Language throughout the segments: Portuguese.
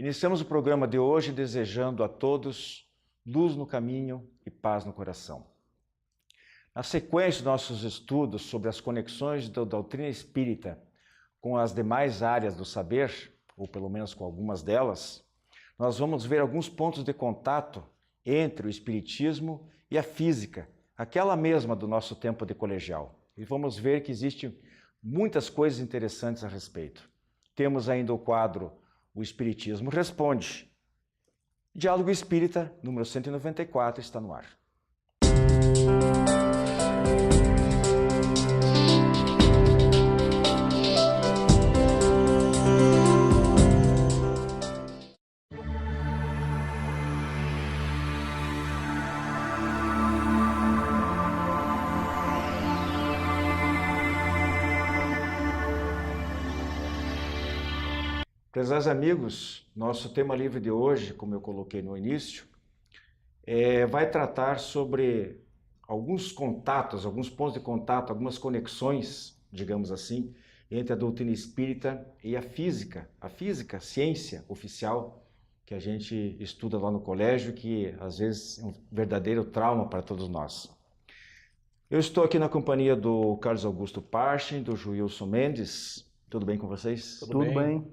Iniciamos o programa de hoje desejando a todos luz no caminho e paz no coração. Na sequência dos nossos estudos sobre as conexões da doutrina espírita com as demais áreas do saber, ou pelo menos com algumas delas, nós vamos ver alguns pontos de contato entre o espiritismo e a física, aquela mesma do nosso tempo de colegial. E vamos ver que existem muitas coisas interessantes a respeito. Temos ainda o quadro O Espiritismo Responde. Diálogo Espírita, número 194, está no ar. Prezados amigos, nosso tema livre de hoje, como eu coloquei no início, vai tratar sobre alguns contatos, alguns pontos de contato, algumas conexões, digamos assim, entre a doutrina espírita e a física, ciência oficial, que a gente estuda lá no colégio, que às vezes é um verdadeiro trauma para todos nós. Eu estou aqui na companhia do Carlos Augusto Parchin, do Joilson Mendes. Tudo bem com vocês? Tudo bem.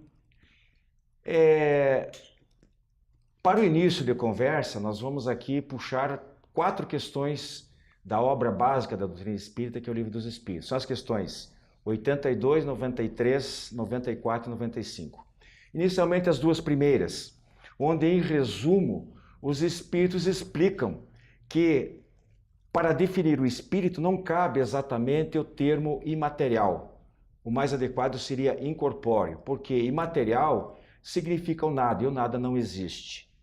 Para o início de conversa, nós vamos aqui puxar 4 questões da obra básica da doutrina espírita, que é o Livro dos Espíritos. São as questões 82, 93, 94 e 95. Inicialmente as 2 primeiras, onde em resumo os espíritos explicam que para definir o espírito não cabe exatamente o termo imaterial. O mais adequado seria incorpóreo, porque imaterial significa o nada, e o nada não existe.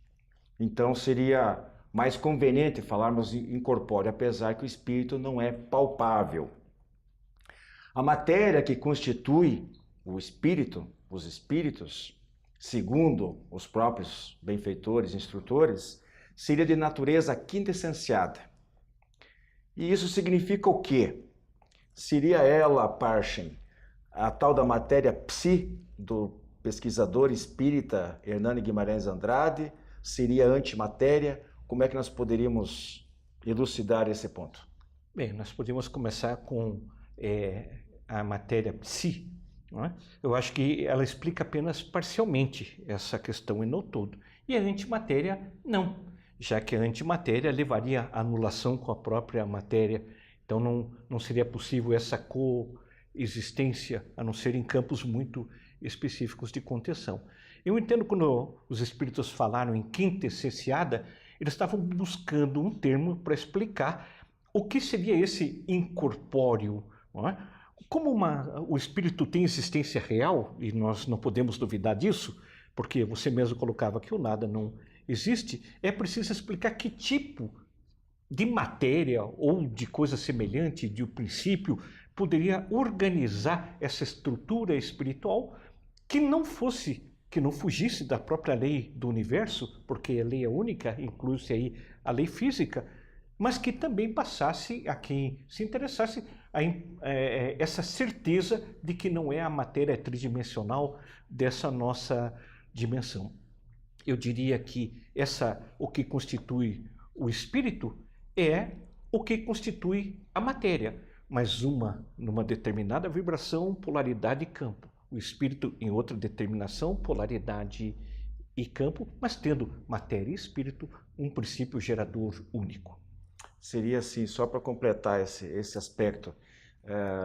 Então seria mais conveniente falarmos em incorpóreo, apesar que o espírito não é palpável. A matéria que constitui o espírito, os espíritos, segundo os próprios benfeitores, instrutores, seria de natureza quintessenciada. E isso significa o quê? Seria ela, Parchin, a tal da matéria psi do pesquisador espírita Hernani Guimarães Andrade, seria antimatéria? Como é que nós poderíamos elucidar esse ponto? Bem, nós podemos começar com a matéria psi, não é? Eu acho que ela explica apenas parcialmente essa questão e não todo. E a antimatéria, não, já que a antimatéria levaria à anulação com a própria matéria. Então não seria possível essa coexistência, a não ser em campos muito específicos de contenção. Eu entendo quando os espíritos falaram em quintessenciada, eles estavam buscando um termo para explicar o que seria esse incorpóreo, não é? Como o espírito tem existência real, e nós não podemos duvidar disso, porque você mesmo colocava que o nada não existe, é preciso explicar que tipo de matéria ou de coisa semelhante, de um princípio, poderia organizar essa estrutura espiritual que não fugisse da própria lei do universo, porque a lei é única, inclui-se aí a lei física, mas que também passasse a quem se interessasse essa certeza de que não é a matéria tridimensional dessa nossa dimensão. Eu diria que o que constitui o espírito é o que constitui a matéria, mas numa determinada vibração, polaridade e campo. O espírito em outra determinação, polaridade e campo, mas tendo matéria e espírito, um princípio gerador único. Seria assim, só para completar esse aspecto,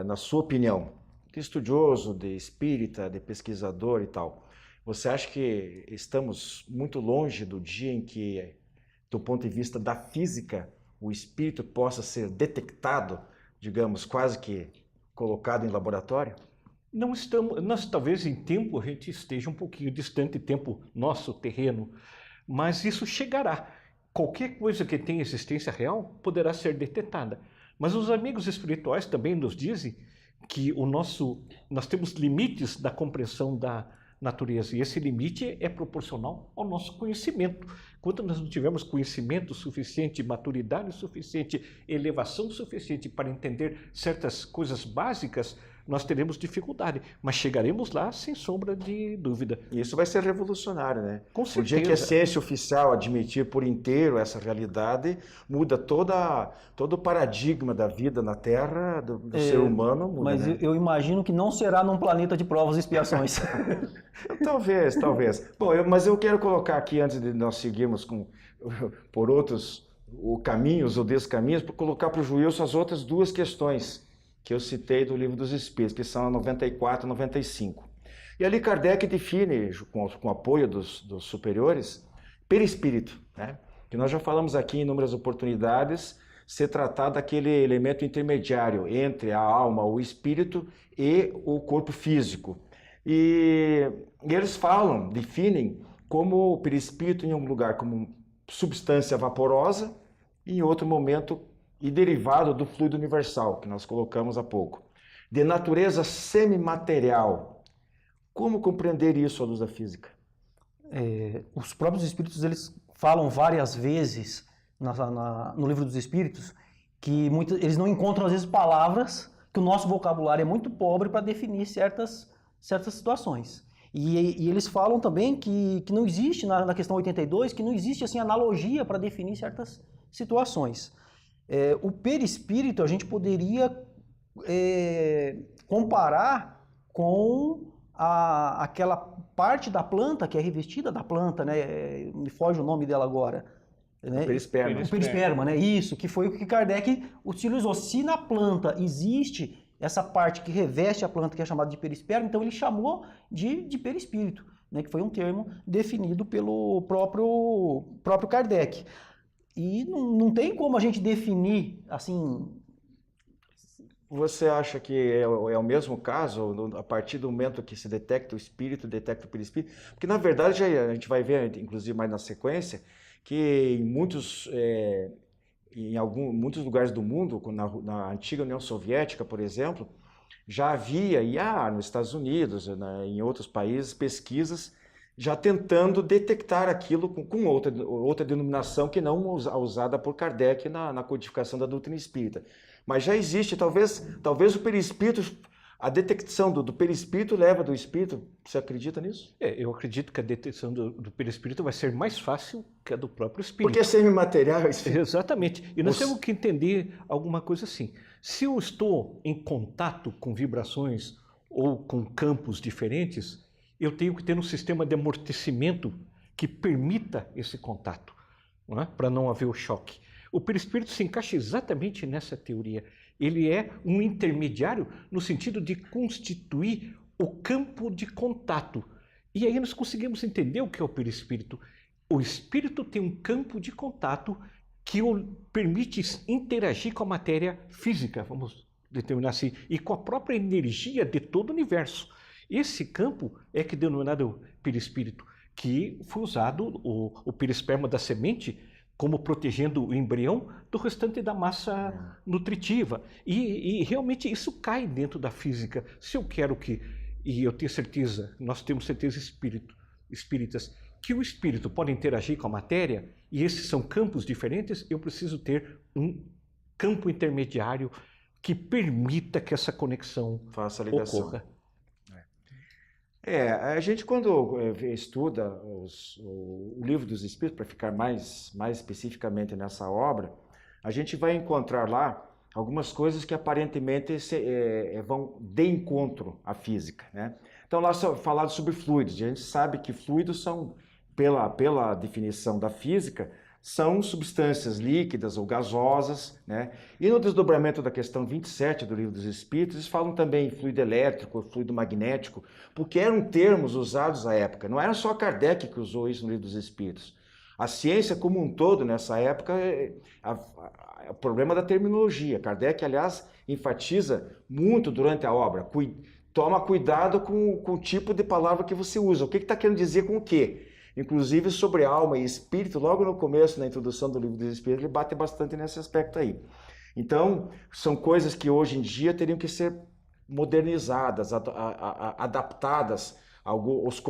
na sua opinião, de estudioso, de espírita, de pesquisador e tal, você acha que estamos muito longe do dia em que, do ponto de vista da física, o espírito possa ser detectado, digamos, quase que colocado em laboratório? Não estamos, nós talvez em tempo a gente esteja um pouquinho distante, tempo nosso, terreno, mas isso chegará. Qualquer coisa que tenha existência real poderá ser detectada. Mas os amigos espirituais também nos dizem que nós temos limites da compreensão da natureza, e esse limite é proporcional ao nosso conhecimento. Quando nós não tivermos conhecimento suficiente, maturidade suficiente, elevação suficiente para entender certas coisas básicas, nós teremos dificuldade, mas chegaremos lá sem sombra de dúvida. E isso vai ser revolucionário, né? Com O dia que a certeza. ciência oficial admitir por inteiro essa realidade, muda todo o paradigma da vida na Terra, do ser humano, muda, Mas né? eu imagino que não será num planeta de provas e expiações. Talvez. Bom, mas eu quero colocar aqui, antes de nós seguirmos por outros caminhos ou descaminhos, para colocar para o Joilson as outras duas questões que eu citei do Livro dos Espíritos, que são a 94 e 95. E ali Kardec define, com o apoio dos superiores, perispírito, né? Que nós já falamos aqui em inúmeras oportunidades, ser tratado daquele elemento intermediário entre a alma, o espírito e o corpo físico. E eles definem como o perispírito em um lugar como substância vaporosa e em outro momento e derivado do fluido universal, que nós colocamos há pouco. De natureza semimaterial. Como compreender isso à luz da física? Os próprios espíritos, eles falam várias vezes no Livro dos Espíritos que eles não encontram, às vezes, palavras, que o nosso vocabulário é muito pobre para definir certas situações. E eles falam também que não existe, na questão 82, que não existe assim, analogia para definir certas situações. O perispírito a gente poderia comparar com aquela parte da planta que é revestida da planta, né? Me foge o nome dela agora. Né? O perisperma. O perisperma, né? Isso, que foi o que Kardec utilizou. Se na planta existe essa parte que reveste a planta, que é chamada de perisperma, então ele chamou de perispírito, né? Que foi um termo definido pelo próprio Kardec. E não tem como a gente definir, assim... Você acha que é o mesmo caso, a partir do momento que se detecta o espírito, detecta o perispírito? Porque, na verdade, a gente vai ver, inclusive mais na sequência, que em muitos lugares do mundo, na antiga União Soviética, por exemplo, já havia, nos Estados Unidos, em outros países, pesquisas já tentando detectar aquilo com outra denominação que não a usada por Kardec na codificação da doutrina espírita. Mas já existe, talvez o perispírito, a detecção do perispírito leva do espírito. Você acredita nisso? Eu acredito que a detecção do perispírito vai ser mais fácil que a do próprio espírito. Porque é semimaterial. Exatamente. E nós temos que entender alguma coisa assim. Se eu estou em contato com vibrações ou com campos diferentes, eu tenho que ter um sistema de amortecimento que permita esse contato, para não haver o choque. O perispírito se encaixa exatamente nessa teoria. Ele é um intermediário no sentido de constituir o campo de contato. E aí nós conseguimos entender o que é o perispírito. O espírito tem um campo de contato que o permite interagir com a matéria física, vamos determinar assim, e com a própria energia de todo o universo. Esse campo é que é denominado perispírito, que foi usado, o perisperma da semente, como protegendo o embrião do restante da massa nutritiva. E realmente isso cai dentro da física. Se eu quero e eu tenho certeza, nós temos certeza espíritas, que o espírito pode interagir com a matéria, e esses são campos diferentes, eu preciso ter um campo intermediário que permita que essa conexão faça a ligação. Ocorra. A gente quando estuda o Livro dos Espíritos, para ficar mais especificamente nessa obra, a gente vai encontrar lá algumas coisas que aparentemente vão de encontro à física, né? Então lá falado sobre fluidos, a gente sabe que fluidos são, pela definição da física, são substâncias líquidas ou gasosas, né? E no desdobramento da questão 27 do Livro dos Espíritos, eles falam também em fluido elétrico, fluido magnético, porque eram termos usados à época. Não era só Kardec que usou isso no Livro dos Espíritos. A ciência como um todo, nessa época, o problema da terminologia. Kardec, aliás, enfatiza muito durante a obra. Toma cuidado com o tipo de palavra que você usa. O que está querendo dizer com o quê? Inclusive sobre alma e espírito, logo no começo, na introdução do Livro dos Espíritos, ele bate bastante nesse aspecto aí. Então, são coisas que hoje em dia teriam que ser modernizadas, adaptadas aos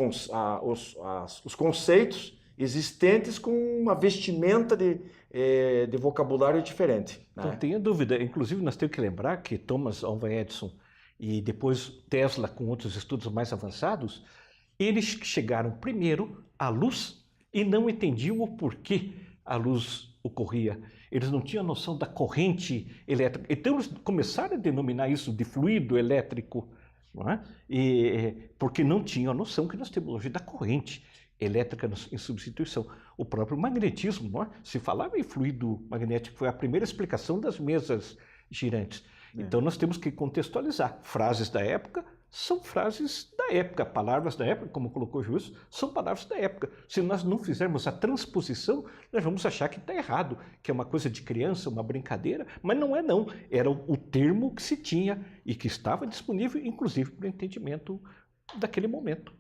conceitos existentes com uma vestimenta de vocabulário diferente, né? Não tenha dúvida. Inclusive, nós temos que lembrar que Thomas Alva Edison, e depois Tesla com outros estudos mais avançados, eles chegaram primeiro à luz e não entendiam o porquê a luz ocorria. Eles não tinham noção da corrente elétrica. Então eles começaram a denominar isso de fluido elétrico, não é? Porque não tinham a noção que nós temos hoje da corrente elétrica em substituição. O próprio magnetismo, não é? Se falava em fluido magnético, foi a primeira explicação das mesas girantes. Então nós temos que contextualizar. Frases da época são frases da época, palavras da época, como colocou o Justo, são palavras da época. Se nós não fizermos a transposição, nós vamos achar que está errado, que é uma coisa de criança, uma brincadeira, mas não é não. Era o termo que se tinha e que estava disponível, inclusive, para o entendimento daquele momento.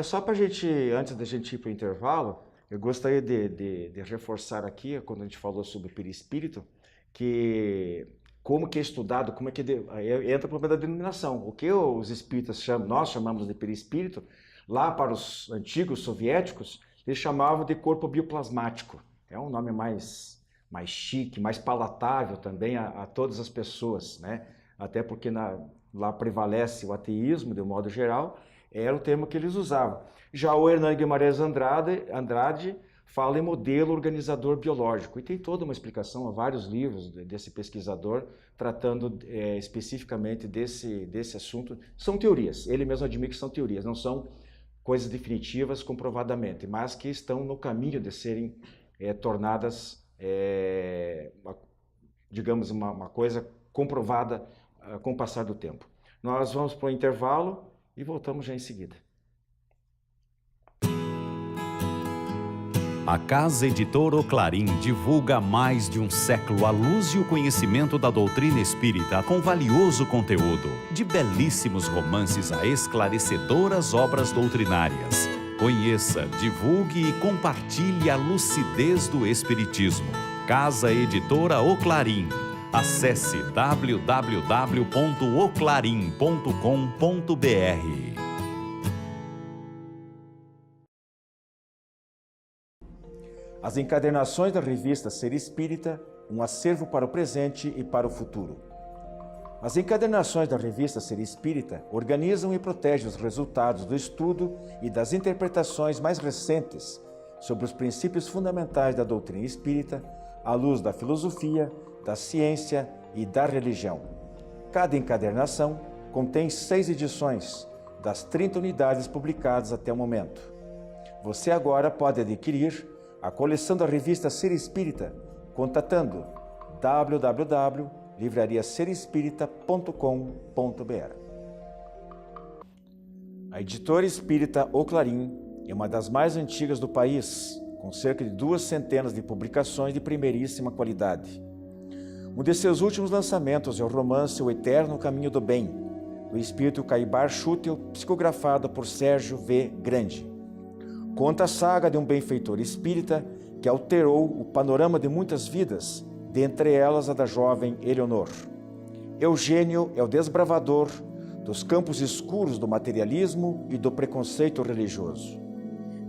Só para a gente, antes da gente ir para o intervalo, eu gostaria de reforçar aqui, quando a gente falou sobre perispírito, que como que é estudado, como é que entra o problema da denominação. O que os espíritas chamam, nós chamamos de perispírito, lá para os antigos soviéticos, eles chamavam de corpo bioplasmático. É um nome mais chique, mais palatável também a todas as pessoas, né? Até porque lá prevalece o ateísmo, de um modo geral, era o termo que eles usavam. Já o Hernán Guimarães Andrade fala em modelo organizador biológico, e tem toda uma explicação, há vários livros desse pesquisador tratando especificamente desse assunto. São teorias, ele mesmo admite que são teorias, não são coisas definitivas comprovadamente, mas que estão no caminho de serem tornadas, digamos, uma coisa comprovada com o passar do tempo. Nós vamos para o intervalo e voltamos já em seguida. A Casa Editora O Clarim divulga há mais de um século a luz e o conhecimento da doutrina espírita com valioso conteúdo, de belíssimos romances a esclarecedoras obras doutrinárias. Conheça, divulgue e compartilhe a lucidez do Espiritismo. Casa Editora O Clarim. Acesse www.oclarim.com.br. As encadernações da revista Ser Espírita, um acervo para o presente e para o futuro. As encadernações da revista Ser Espírita organizam e protegem os resultados do estudo e das interpretações mais recentes sobre os princípios fundamentais da doutrina espírita, à luz da filosofia, da ciência e da religião. Cada encadernação contém 6 edições, das 30 unidades publicadas até o momento. Você agora pode adquirir a coleção da revista Ser Espírita, contatando www.livrariaserespirita.com.br. A editora espírita O Clarim é uma das mais antigas do país, com cerca de 2 centenas de publicações de primeiríssima qualidade. Um de seus últimos lançamentos é o romance O Eterno Caminho do Bem, do espírito Caibar Schutel, psicografado por Sérgio V. Grande. Conta a saga de um benfeitor espírita que alterou o panorama de muitas vidas, dentre elas a da jovem Eleonor. Eugênio é o desbravador dos campos escuros do materialismo e do preconceito religioso.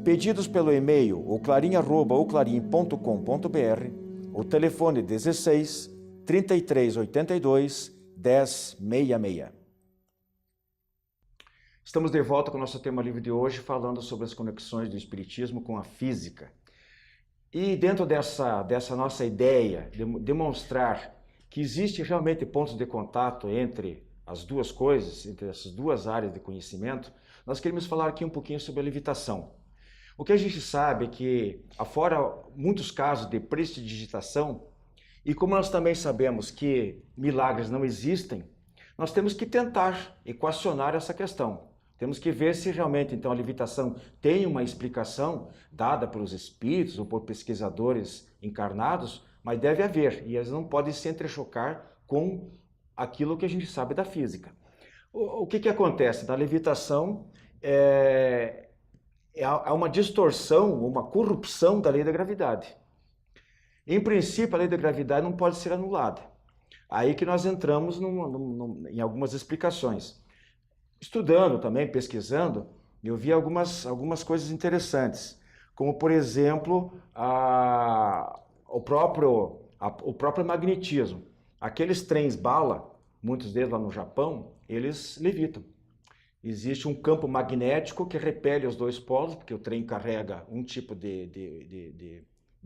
Pedidos pelo e-mail oclarim@oclarim.com.br ou telefone 16 3382 1066. Estamos de volta com o nosso tema livre de hoje, falando sobre as conexões do espiritismo com a física. E dentro dessa nossa ideia de demonstrar que existe realmente pontos de contato entre as duas coisas, entre essas duas áreas de conhecimento, nós queremos falar aqui um pouquinho sobre a levitação. O que a gente sabe é que, afora muitos casos de prestidigitação, e como nós também sabemos que milagres não existem, nós temos que tentar equacionar essa questão. Temos que ver se realmente, então, a levitação tem uma explicação dada pelos espíritos ou por pesquisadores encarnados, mas deve haver, e eles não podem se entrechocar com aquilo que a gente sabe da física. O que acontece? Na levitação, há uma distorção, uma corrupção da lei da gravidade. Em princípio, a lei da gravidade não pode ser anulada. Aí que nós entramos em algumas explicações. Estudando também, pesquisando, eu vi algumas coisas interessantes, como, por exemplo, o próprio magnetismo. Aqueles trens bala, muitos deles lá no Japão, eles levitam. Existe um campo magnético que repele os dois polos, porque o trem carrega um tipo de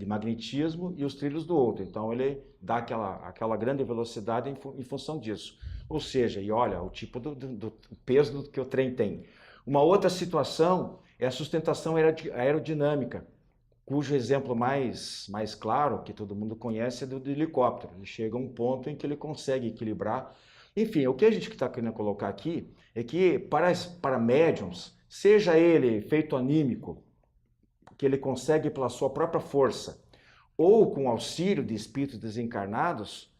magnetismo e os trilhos do outro. Então ele dá aquela grande velocidade em função disso. Ou seja, e olha o tipo do peso que o trem tem. Uma outra situação é a sustentação aerodinâmica, cujo exemplo mais claro, que todo mundo conhece, é do helicóptero. Ele chega a um ponto em que ele consegue equilibrar. Enfim, o que a gente está querendo colocar aqui é que para médiums, seja ele feito anímico, que ele consegue pela sua própria força, ou com auxílio de espíritos desencarnados,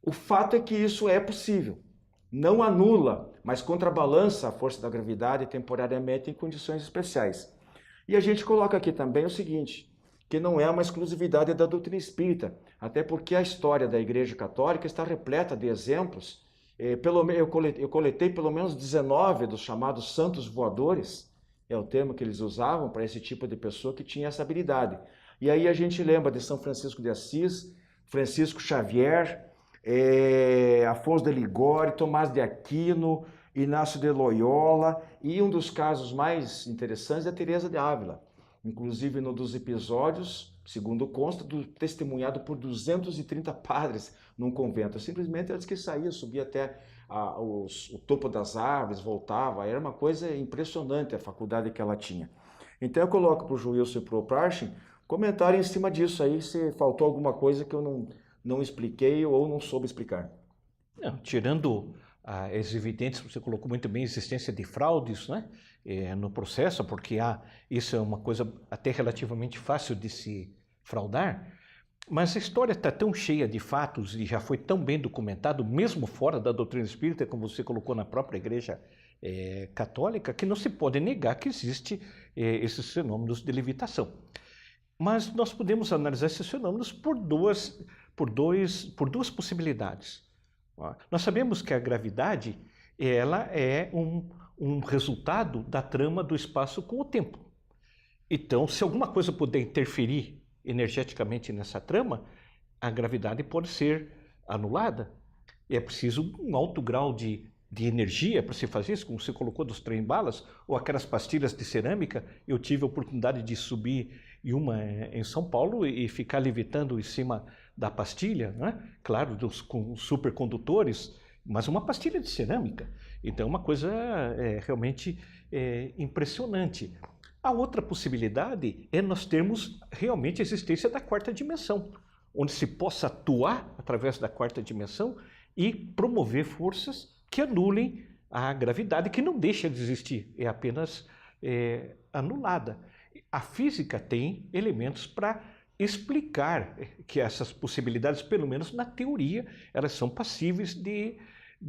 o fato é que isso é possível. Não anula, mas contrabalança a força da gravidade temporariamente em condições especiais. E a gente coloca aqui também o seguinte, que não é uma exclusividade da doutrina espírita, até porque a história da Igreja Católica está repleta de exemplos. Eu coletei pelo menos 19 dos chamados santos voadores, é o termo que eles usavam para esse tipo de pessoa que tinha essa habilidade. E aí a gente lembra de São Francisco de Assis, Francisco Xavier, Afonso de Ligório, Tomás de Aquino, Inácio de Loyola, e um dos casos mais interessantes é a Teresa de Ávila. Inclusive, no dos episódios, segundo consta, testemunhado por 230 padres num convento. Simplesmente ela disse que saía, subia até o topo das árvores, voltava. Era uma coisa impressionante a faculdade que ela tinha. Então eu coloco para o Joilson e para o Parchin comentário em cima disso aí, se faltou alguma coisa que eu não expliquei ou não soube explicar. Não, tirando as evidências, você colocou muito bem a existência de fraudes, né, no processo, porque isso é uma coisa até relativamente fácil de se fraudar, mas a história está tão cheia de fatos e já foi tão bem documentado, mesmo fora da doutrina espírita, como você colocou na própria Igreja Católica, que não se pode negar que existe esses fenômenos de levitação. Mas nós podemos analisar esses fenômenos por duas possibilidades. Nós sabemos que a gravidade ela é um resultado da trama do espaço com o tempo. Então, se alguma coisa puder interferir energeticamente nessa trama, a gravidade pode ser anulada. É preciso um alto grau de energia para se fazer isso, como você colocou dos trem-balas, ou aquelas pastilhas de cerâmica. Eu tive a oportunidade de subir em São Paulo e ficar levitando em cima da pastilha, né? Claro, com supercondutores, mas uma pastilha de cerâmica. Então é uma coisa realmente impressionante. A outra possibilidade é nós termos realmente a existência da quarta dimensão, onde se possa atuar através da quarta dimensão e promover forças que anulem a gravidade, que não deixa de existir, é apenas anulada. A física tem elementos para explicar que essas possibilidades, pelo menos na teoria, elas são passíveis de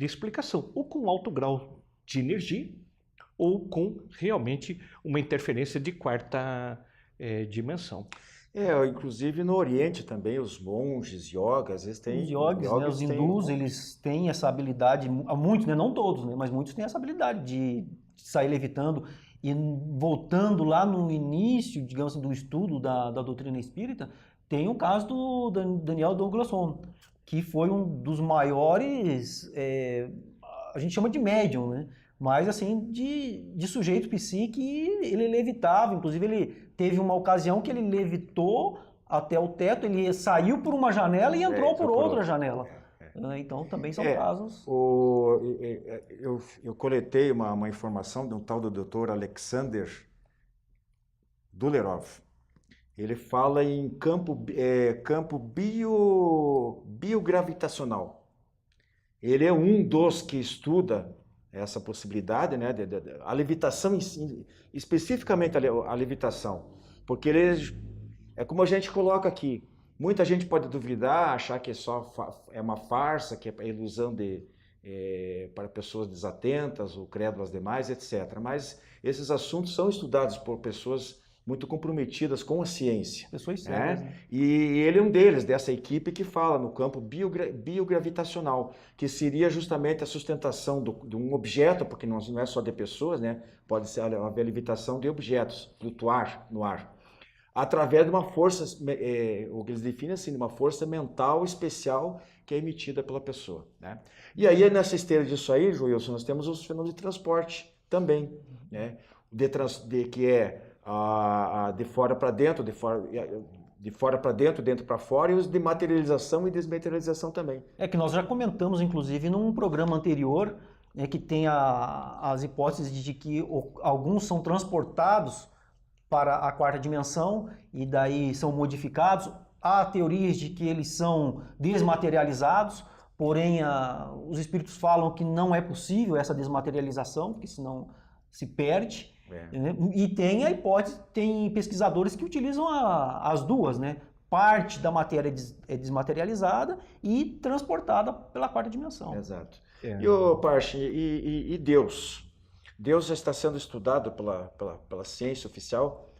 explicação, ou com alto grau de energia, ou com realmente uma interferência de quarta dimensão. Inclusive no Oriente também, os monges, yogas, eles têm... Os yogis, né, os hindus, eles têm essa habilidade, muitos, né, não todos, né, mas muitos têm essa habilidade de sair levitando. E voltando lá no início, digamos assim, do estudo da doutrina espírita, tem o caso do Daniel Douglason, que foi um dos maiores, a gente chama de médium, né? Mas assim, de sujeito psíquico, ele levitava. Inclusive ele teve uma ocasião que ele levitou até o teto, ele saiu por uma janela e entrou por outra janela. Então também são casos. Eu coletei uma informação de um tal do Dr. Alexander Dulerov. Ele fala em campo biogravitacional. Ele é um dos que estuda essa possibilidade, né, a levitação, especificamente a levitação, porque é como a gente coloca aqui. Muita gente pode duvidar, achar que é uma farsa, que é ilusão para pessoas desatentas, o credo às demais, etc. Mas esses assuntos são estudados por pessoas muito comprometidas com a ciência. Pessoas sérias, né? E ele é um deles, dessa equipe que fala no campo biogravitacional, que seria justamente a sustentação de um objeto, porque não é só de pessoas, né? Pode ser a levitação de objetos, flutuar no ar. através de uma força, o que eles definem assim, de uma força mental especial que é emitida pela pessoa, né? E aí, nessa esteira disso aí, Joilson, nós temos os fenômenos de transporte também, né? Que é de fora para dentro, de fora para dentro, dentro para fora, e os de materialização e desmaterialização também. É que nós já comentamos, inclusive, num programa anterior, né, que tem as hipóteses de que alguns são transportados para a quarta dimensão e daí são modificados. Há teorias de que eles são desmaterializados, porém os espíritos falam que não é possível essa desmaterialização, porque senão se perde. Né? E tem a hipótese, tem pesquisadores que utilizam as duas, né? Parte da matéria é desmaterializada e transportada pela quarta dimensão. Exato. E o Parche, e Deus? Deus já está sendo estudado pela ciência oficial,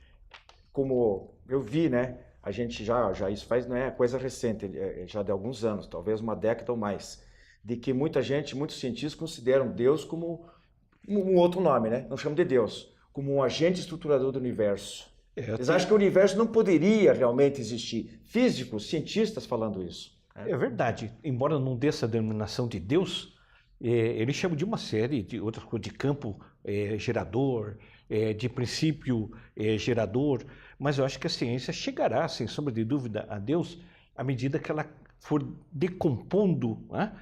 como eu vi, né? A gente já isso faz, não é coisa recente, já de alguns anos, talvez uma década ou mais, de que muitos cientistas consideram Deus como um outro nome, né? Não chamam de Deus, como um agente estruturador do universo. Eles acham que o universo não poderia realmente existir. Físicos, cientistas falando isso. É verdade. Embora não dê essa denominação de Deus, ele chama de uma série de outras coisas, de campo gerador, de princípio gerador, mas eu acho que a ciência chegará, sem sombra de dúvida, a Deus à medida que ela for decompondo, né,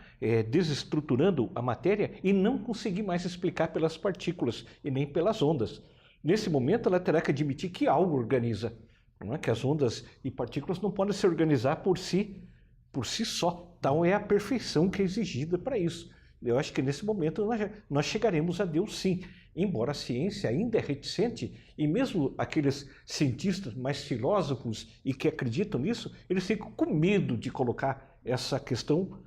desestruturando a matéria e não conseguir mais explicar pelas partículas e nem pelas ondas. Nesse momento, ela terá que admitir que algo organiza, não é? Que as ondas e partículas não podem se organizar por si só. Tal é a perfeição que é exigida para isso. Eu acho que nesse momento nós chegaremos a Deus sim, embora a ciência ainda é reticente, e mesmo aqueles cientistas mais filósofos e que acreditam nisso, eles ficam com medo de colocar essa questão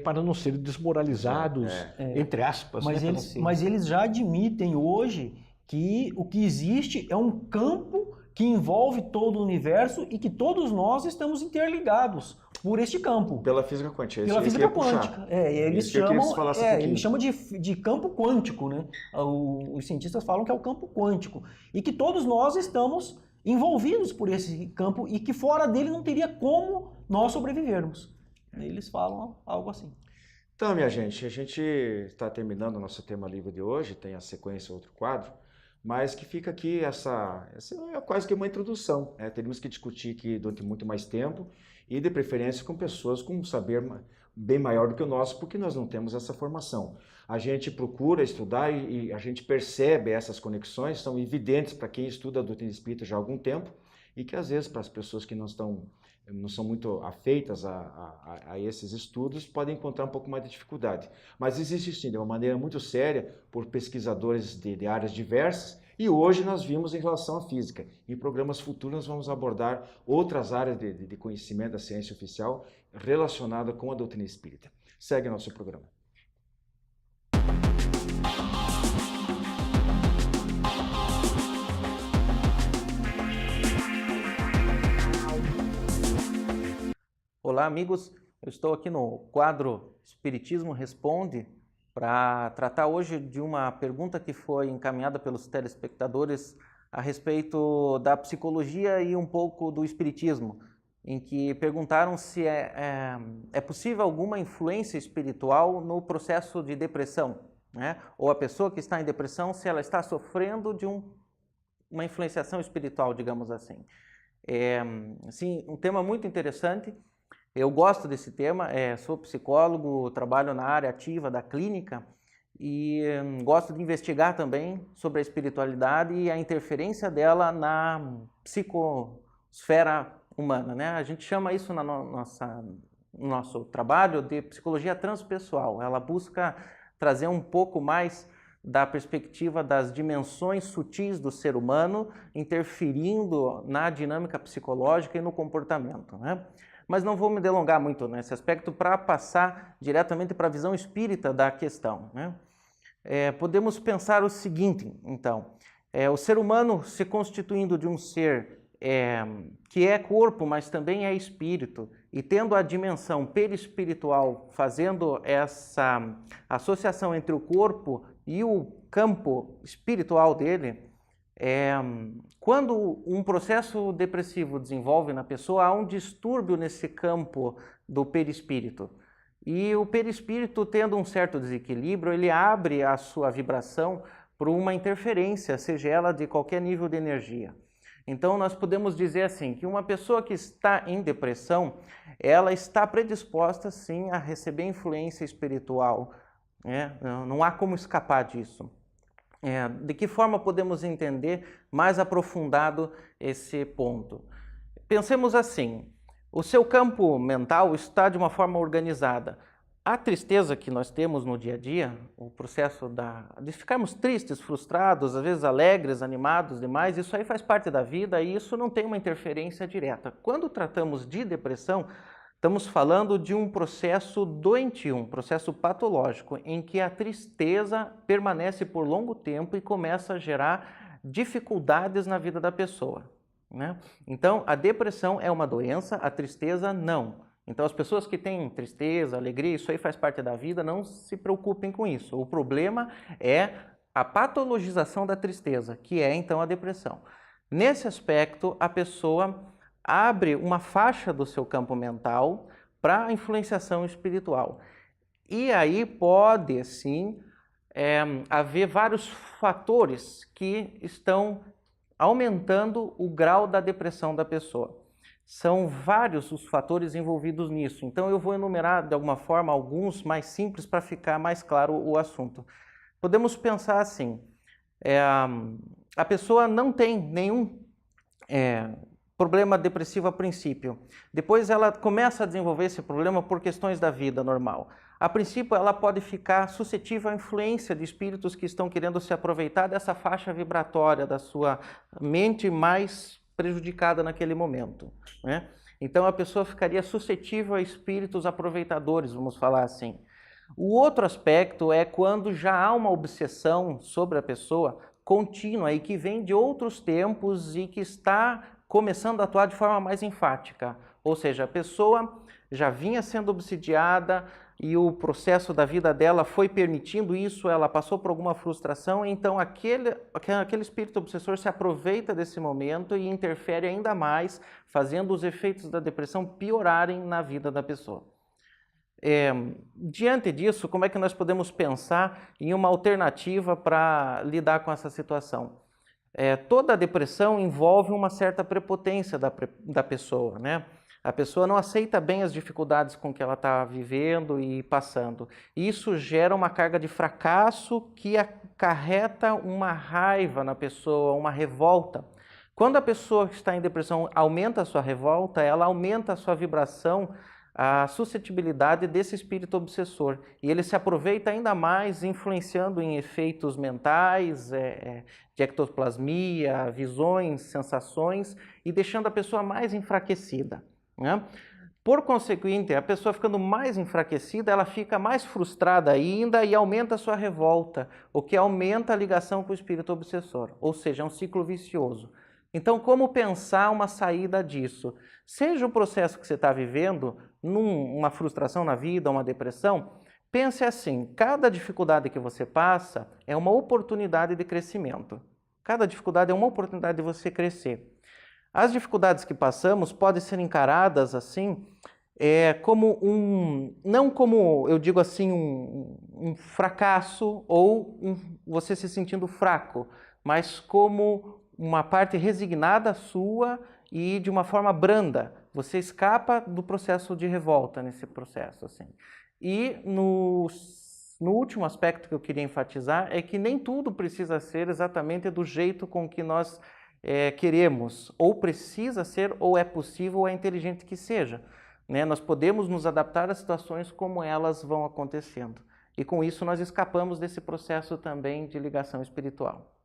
para não serem desmoralizados, entre aspas. Mas eles já admitem hoje que o que existe é um campo que envolve todo o universo e que todos nós estamos interligados por este campo. Pela física quântica. Pela física quântica. Eles chamam de campo quântico, né? Os cientistas falam que é o campo quântico. E que todos nós estamos envolvidos por esse campo e que fora dele não teria como nós sobrevivermos. Eles falam algo assim. Então, minha gente, a gente está terminando o nosso tema livre de hoje, tem a sequência, outro quadro, mas que fica aqui, essa é quase que uma introdução, né? Teríamos que discutir aqui durante muito mais tempo e de preferência com pessoas com um saber bem maior do que o nosso, porque nós não temos essa formação. A gente procura estudar e a gente percebe essas conexões, são evidentes para quem estuda a doutrina espírita já há algum tempo e que às vezes para as pessoas que não são muito afeitas a esses estudos, podem encontrar um pouco mais de dificuldade. Mas existe sim, de uma maneira muito séria, por pesquisadores de áreas diversas, e hoje nós vimos em relação à física. Em programas futuros nós vamos abordar outras áreas de conhecimento da ciência oficial relacionada com a doutrina espírita. Segue nosso programa. Olá, amigos. Eu estou aqui no quadro Espiritismo Responde para tratar hoje de uma pergunta que foi encaminhada pelos telespectadores a respeito da psicologia e um pouco do espiritismo, em que perguntaram se é possível alguma influência espiritual no processo de depressão, né? Ou a pessoa que está em depressão, se ela está sofrendo de uma influenciação espiritual, digamos assim. Assim, um tema muito interessante. Eu gosto desse tema, sou psicólogo, trabalho na área ativa da clínica e gosto de investigar também sobre a espiritualidade e a interferência dela na psicosfera humana, né? A gente chama isso no nosso trabalho de psicologia transpessoal. Ela busca trazer um pouco mais da perspectiva das dimensões sutis do ser humano, interferindo na dinâmica psicológica e no comportamento, né? Mas não vou me delongar muito nesse aspecto para passar diretamente para a visão espírita da questão, né? Podemos pensar o seguinte, então, o ser humano se constituindo de um ser que é corpo, mas também é espírito, e tendo a dimensão perispiritual, fazendo essa associação entre o corpo e o campo espiritual dele, Quando um processo depressivo desenvolve na pessoa, há um distúrbio nesse campo do perispírito. E o perispírito, tendo um certo desequilíbrio, ele abre a sua vibração para uma interferência, seja ela de qualquer nível de energia. Então, nós podemos dizer assim, que uma pessoa que está em depressão, ela está predisposta, sim, a receber influência espiritual. Não há como escapar disso. De que forma podemos entender mais aprofundado esse ponto? Pensemos assim, o seu campo mental está de uma forma organizada. A tristeza que nós temos no dia a dia, o processo de ficarmos tristes, frustrados, às vezes alegres, animados demais, isso aí faz parte da vida e isso não tem uma interferência direta. Quando tratamos de depressão, estamos falando de um processo doentio, um processo patológico, em que a tristeza permanece por longo tempo e começa a gerar dificuldades na vida da pessoa. Então, a depressão é uma doença, a tristeza não. Então, as pessoas que têm tristeza, alegria, isso aí faz parte da vida, não se preocupem com isso. O problema é a patologização da tristeza, que é, então, a depressão. Nesse aspecto, a pessoa abre uma faixa do seu campo mental para a influenciação espiritual. E aí pode, sim, haver vários fatores que estão aumentando o grau da depressão da pessoa. São vários os fatores envolvidos nisso, então eu vou enumerar de alguma forma alguns mais simples para ficar mais claro o assunto. Podemos pensar assim, a pessoa não tem nenhum problema depressivo a princípio, depois ela começa a desenvolver esse problema por questões da vida normal. A princípio ela pode ficar suscetível à influência de espíritos que estão querendo se aproveitar dessa faixa vibratória da sua mente mais prejudicada naquele momento. Então a pessoa ficaria suscetível a espíritos aproveitadores, vamos falar assim. O outro aspecto é quando já há uma obsessão sobre a pessoa contínua e que vem de outros tempos e que está começando a atuar de forma mais enfática. Ou seja, a pessoa já vinha sendo obsidiada e o processo da vida dela foi permitindo isso, ela passou por alguma frustração, então aquele espírito obsessor se aproveita desse momento e interfere ainda mais, fazendo os efeitos da depressão piorarem na vida da pessoa. Diante disso, como é que nós podemos pensar em uma alternativa para lidar com essa situação? Toda a depressão envolve uma certa prepotência da pessoa, A pessoa não aceita bem as dificuldades com que ela está vivendo e passando. Isso gera uma carga de fracasso que acarreta uma raiva na pessoa, uma revolta. Quando a pessoa que está em depressão aumenta a sua revolta, ela aumenta a sua vibração, a suscetibilidade desse espírito obsessor. E ele se aproveita ainda mais, influenciando em efeitos mentais, de ectoplasmia, visões, sensações, e deixando a pessoa mais enfraquecida. Por conseguinte, a pessoa ficando mais enfraquecida, ela fica mais frustrada ainda e aumenta a sua revolta, o que aumenta a ligação com o espírito obsessor, ou seja, é um ciclo vicioso. Então, como pensar uma saída disso? Seja o processo que você está vivendo, numa frustração na vida, uma depressão, pense assim, cada dificuldade que você passa é uma oportunidade de crescimento. Cada dificuldade é uma oportunidade de você crescer. As dificuldades que passamos podem ser encaradas assim, como não como, eu digo assim, um fracasso ou você se sentindo fraco, mas como uma parte resignada sua e de uma forma branda. Você escapa do processo de revolta nesse processo. Assim. E no último aspecto que eu queria enfatizar é que nem tudo precisa ser exatamente do jeito com que nós queremos, ou precisa ser, ou é possível, ou é inteligente que seja. Nós podemos nos adaptar às situações como elas vão acontecendo. E com isso nós escapamos desse processo também de ligação espiritual.